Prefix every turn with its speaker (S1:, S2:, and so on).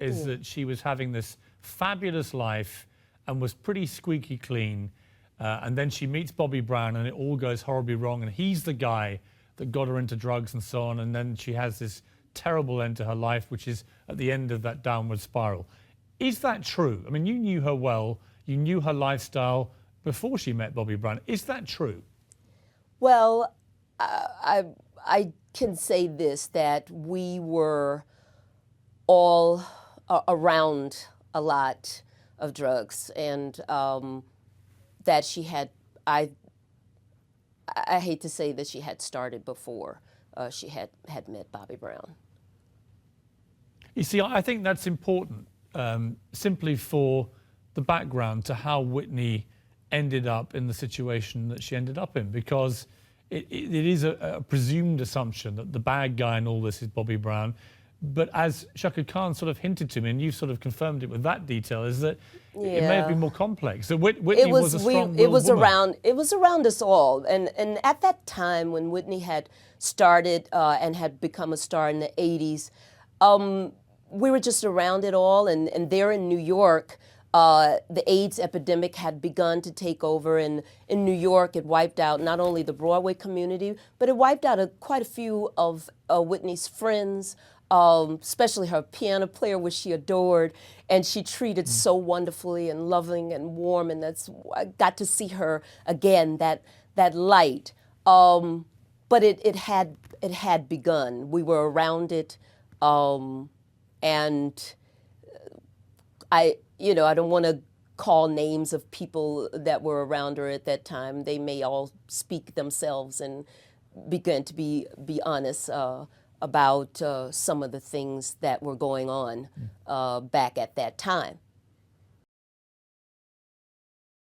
S1: is that she was having this fabulous life and was pretty squeaky clean. And then she meets Bobby Brown and it all goes horribly wrong. And he's the guy that got her into drugs and so on. And then she has this terrible end to her life, which is at the end of that downward spiral. Is that true? I mean, you knew her well. You knew her lifestyle before she met Bobby Brown. Is that true?
S2: Well, I can say this, that we were all around a lot of drugs, and that she had, I hate to say that she had started before she had met Bobby Brown.
S1: You see, I think that's important, simply for the background to how Whitney ended up in the situation that she ended up in, because it is a presumed assumption that the bad guy in all this is Bobby Brown. But as Shaka Khan sort of hinted to me, and you've sort of confirmed it with that detail, is that it may have been more complex. So Whitney was a strong-willed woman.
S2: It was around us all, and at that time when Whitney had started and had become a star in the '80s, we were just around it all, and there in New York, the AIDS epidemic had begun to take over, and in New York it wiped out not only the Broadway community, but it wiped out quite a few of Whitney's friends, especially her piano player, which she adored, and she treated so wonderfully and loving and warm, and I got to see her again, that light. But it had begun. We were around it, and I don't want to call names of people that were around her at that time. They may all speak themselves and begin to be honest about some of the things that were going on back at that time.